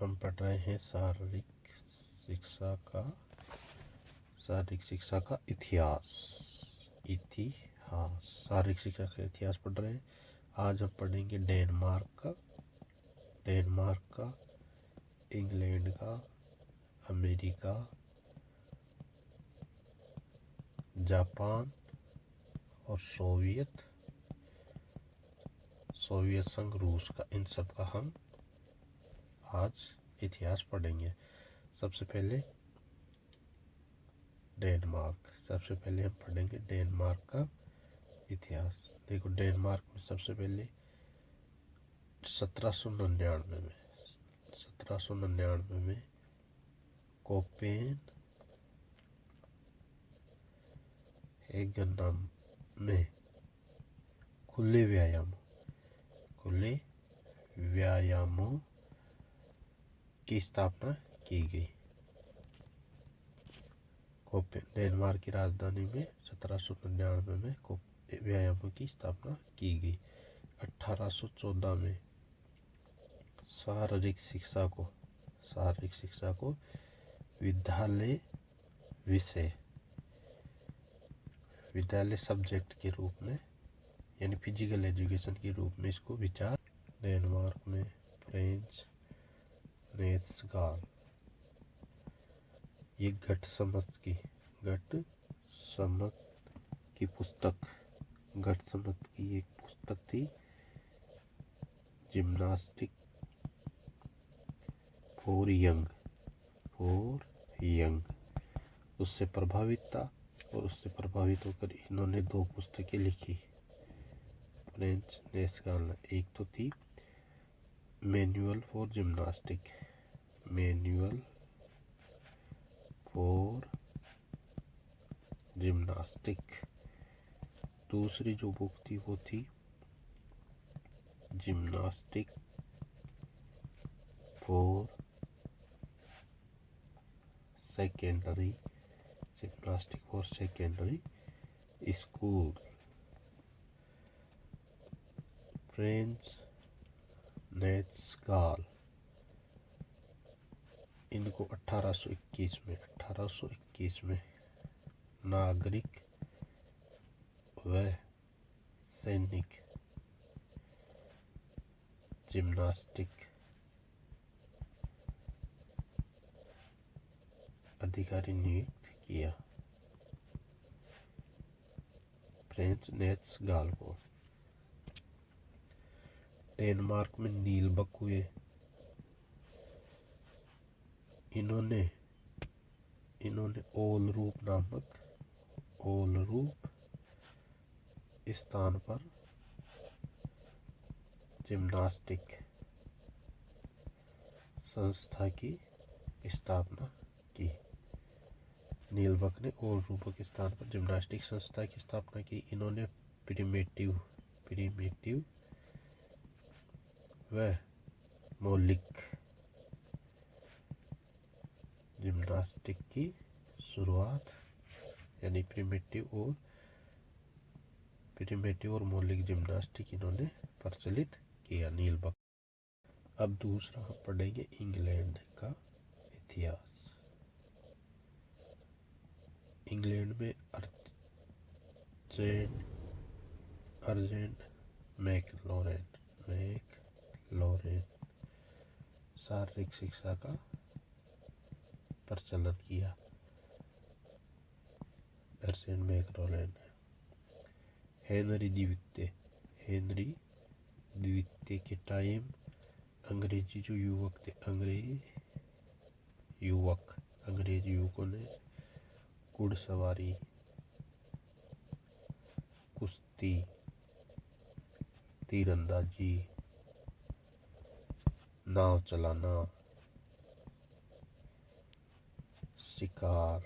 हम पढ़ रहे हैं शारीरिक शिक्षा का इतिहास। शारीरिक शिक्षा का इतिहास पढ़ रहे हैं। आज हम पढ़ेंगे डेनमार्क का, इंग्लैंड का, अमेरिका, जापान और सोवियत संघ रूस का, इन सब का हम आज इतिहास पढ़ेंगे। सबसे पहले हम पढ़ेंगे डेनमार्क का इतिहास। देखो, डेनमार्क में सबसे पहले 1799 में कोपेनहेगन में खुले व्यायामों की स्थापना की गई। डेनमार्क की राजधानी में 1799 में व्यायामों की स्थापना की गई। 1814 में शारीरिक शिक्षा को विद्यालय सब्जेक्ट के रूप में, यानी फिजिकल एजुकेशन के रूप में इसको विचार। डेनमार्क में फ्रेंच नेत्सगाल, ये घटसमत की एक पुस्तक थी, जिम्नास्टिक फॉर यंग, उससे प्रभावित था और उससे प्रभावित होकर इन्होंने 2 पुस्तकें लिखी फ्रेंच नेत्सगाल ने। एक तो थी मैनुअल फॉर जिम्नास्टिक, दूसरी जो बुक थी वो थी gymnastic for secondary school. French नेत्सगाल इनको 1821 में नागरिक व सैनिक जिम्नास्टिक अधिकारी नियुक्त किया फ्रेंच नेत्सगाल को। डेनमार्क में नील बकुए, इन्होंने ओलरूप स्थान पर जिम्नास्टिक संस्था की स्थापना की। नीलबक ने ओलरूप के स्थान पर जिम्नास्टिक संस्था की स्थापना की। इन्होंने प्रिमिटिव व मौलिक जिम्नास्टिक की शुरुआत, यानी प्रिमिटिव और मौलिक जिम्नास्टिक इन्होंने प्रचलित किया, नीलबक। अब दूसरा हम पढ़ेंगे इंग्लैंड का इतिहास। इंग्लैंड में अर्जेंट मैकलॉरेन शारीरिक शिक्षा का प्रचलन किया। अर्जेंट मैकलॉरेन ने हेनरी द्वितीय के टाइम अंग्रेज युवकों ने घुड़सवारी, कुश्ती, तीरंदाजी, नाव चलाना, शिकार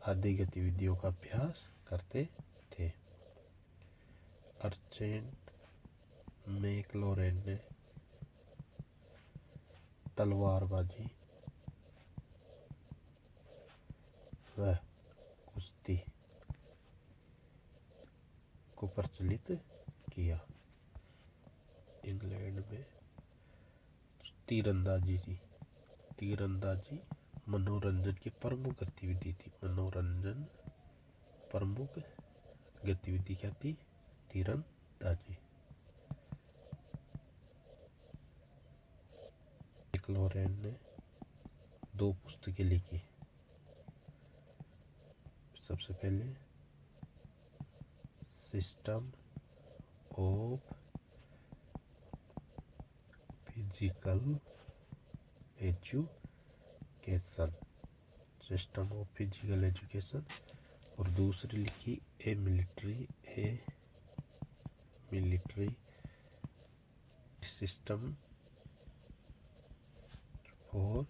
आदि गतिविधियों का अभ्यास करते थे। अर्जेंट मैकलॉरेन ने तलवारबाजी व कुश्ती को प्रचलित किया। इंग्लैंड में तीरंदाजी जी, तीरंदाजी मनोरंजन की प्रमुख गतिविधि थी। मनोरंजन प्रमुख गतिविधि क्या थी? तीरंदाजी। मैक्लॉरेन ने 2 पुस्तकें लिखी। सबसे पहले system of physical education, system of physical education, और दूसरी लिखी ए मिलिट्री सिस्टम फॉर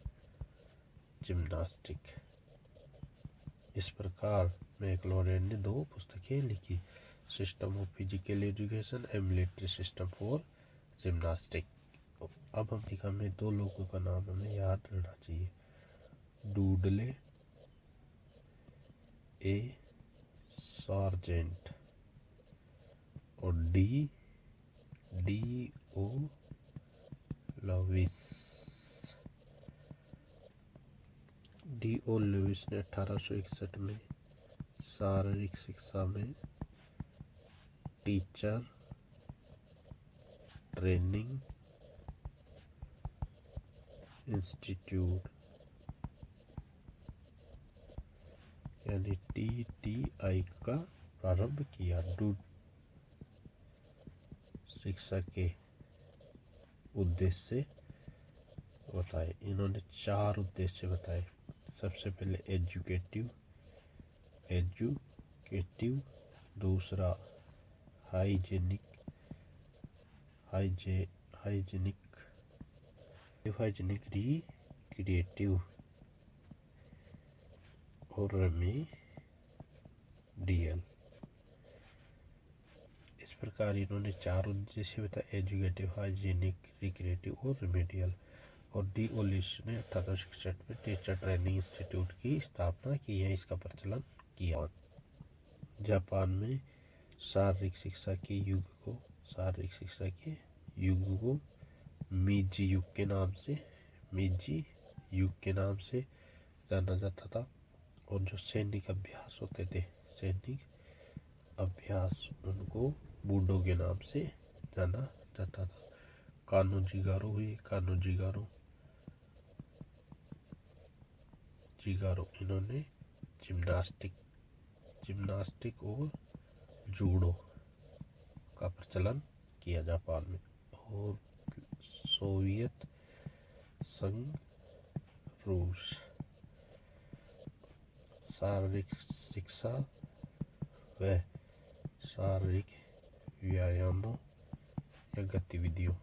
जिम्नास्टिक। इस प्रकार मैक्लॉरेन ने 2 पुस्तकें लिखी, system of physical education A military system for gymnastic. अब हमें 2 लोगों का नाम हमें याद रहना चाहिए, डूडले ए सार्जेंट और D.O. लुईस। D.O. लुईस ने 1861 में शारीरिक शिक्षा में टीचर ट्रेनिंग इंस्टीट्यूट यानी TTI का प्रारंभ किया। शिक्षा के उद्देश्य बताए। इन्होंने 4 उद्देश्य बताए। सबसे पहले एजुकेटिव, दूसरा हाइजीनिक, रिक्रिएटिव और रेमेडियल। इस प्रकार इन्होंने 4 उद्देश्य बताए, एजुकेटिव, हाइजीनिक, रिक्रिएटिव और रेमेडियल। और D.O. लुईस ने 1861 में टीचर ट्रेनिंग इंस्टीट्यूट की स्थापना की है, इसका प्रचलन किया। जापान में शारीरिक शिक्षा के युग को मीजी युग के नाम से जाना जाता था। और जो सैनिक अभ्यास होते थे, उनको बूडो के नाम से जाना जाता था। कानोजिगारो इन्होंने जिम्नास्टिक और जूडो का प्रचलन किया जापान में। और सोवियत संघ, रूस, शारीरिक शिक्षा व शारीरिक व्यायामों या गतिविधियों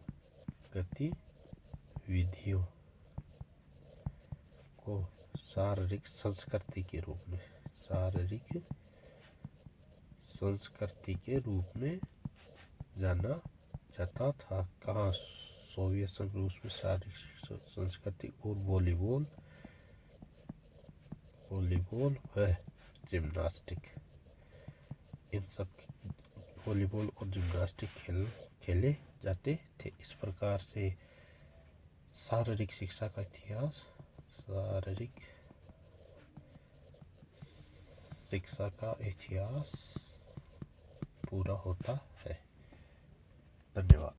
को शारीरिक संस्कृति के रूप में जाना जाता था। कहाँ? सोवियत संघ रूस में शारीरिक संस्कृति और वॉलीबॉल व जिम्नास्टिक, इन सब वॉलीबॉल और जिम्नास्टिक खेले जाते थे। इस प्रकार से शारीरिक शिक्षा का इतिहास पूरा होता है। धन्यवाद।